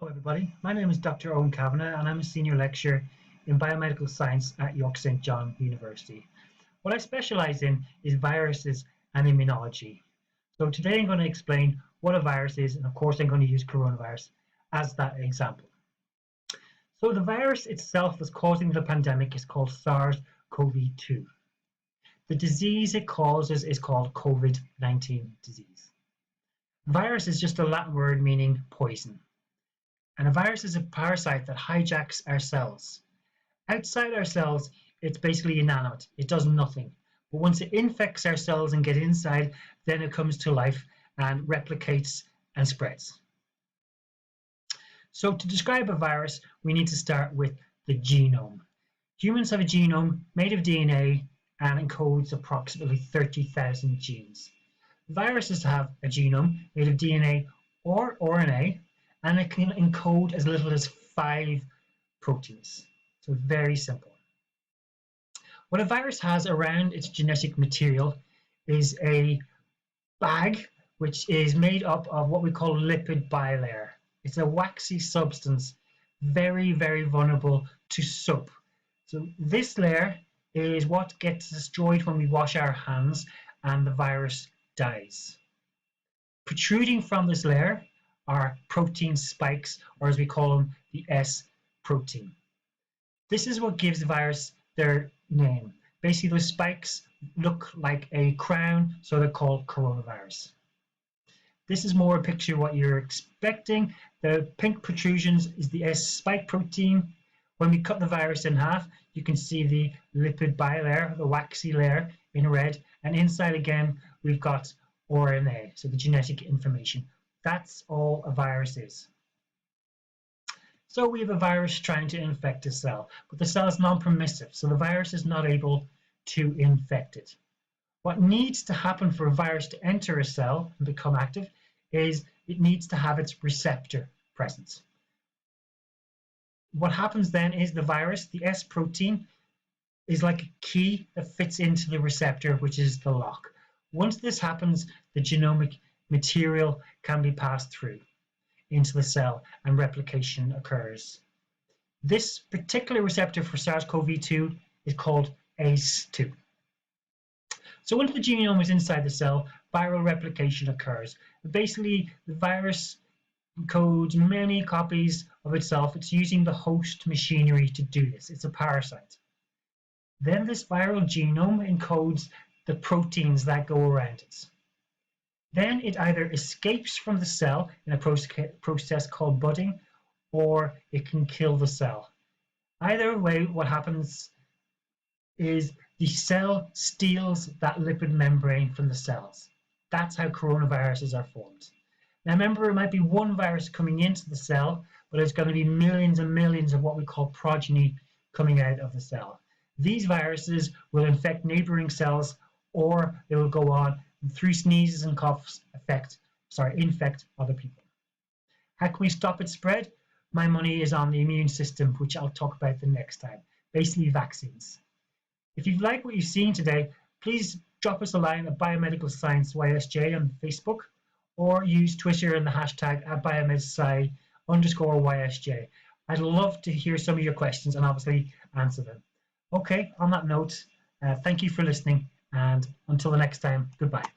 Hello everybody, my name is Dr Owen Kavanagh and I'm a senior lecturer in biomedical science at York St John University. What I specialise in is viruses and immunology. So today I'm going to explain what a virus is, and of course I'm going to use coronavirus as that example. So the virus itself that's causing the pandemic is called SARS-CoV-2. The disease it causes is called COVID-19 disease. Virus is just a Latin word meaning poison. And a virus is a parasite that hijacks our cells. Outside our cells, it's basically inanimate. It does nothing. But once it infects our cells and gets inside, then it comes to life and replicates and spreads. So to describe a virus, we need to start with the genome. Humans have a genome made of DNA and encodes approximately 30,000 genes. Viruses have a genome made of DNA or RNA, and it can encode as little as 5 proteins. So very simple. What a virus has around its genetic material is a bag which is made up of what we call lipid bilayer. It's a waxy substance, very, very vulnerable to soap. So this layer is what gets destroyed when we wash our hands and the virus dies. Protruding from this layer are protein spikes, or as we call them, the S protein. This is what gives the virus their name. Basically, those spikes look like a crown, so they're called coronavirus. This is more a picture of what you're expecting. The pink protrusions is the S spike protein. When we cut the virus in half, you can see the lipid bilayer, the waxy layer in red, and inside again, we've got RNA, so the genetic information. That's all a virus is. So we have a virus trying to infect a cell, but the cell is non-permissive, so the virus is not able to infect it. What needs to happen for a virus to enter a cell and become active is it needs to have its receptor present. What happens then is the virus, the S protein, is like a key that fits into the receptor, which is the lock. Once this happens, the genomic material can be passed through into the cell and replication occurs. This particular receptor for SARS-CoV-2 is called ACE2. So once the genome is inside the cell, viral replication occurs. Basically, the virus encodes many copies of itself. It's using the host machinery to do this. It's a parasite. Then this viral genome encodes the proteins that go around it. Then it either escapes from the cell in a process called budding, or it can kill the cell. Either way, what happens is the cell steals that lipid membrane from the cells. That's how coronaviruses are formed. Now remember, it might be one virus coming into the cell, but there's going to be millions and millions of what we call progeny coming out of the cell. These viruses will infect neighboring cells, or they will go on through sneezes and coughs infect other people. How can we stop its spread? My money is on the immune system, which I'll talk about the next time. Basically, vaccines. If you've liked what you've seen today, please drop us a line at Biomedical Science YSJ on Facebook, or use Twitter and the hashtag at @BiomedSci_YSJ. I'd love to hear some of your questions and obviously answer them. Okay, on that note, thank you for listening, and until the next time, goodbye.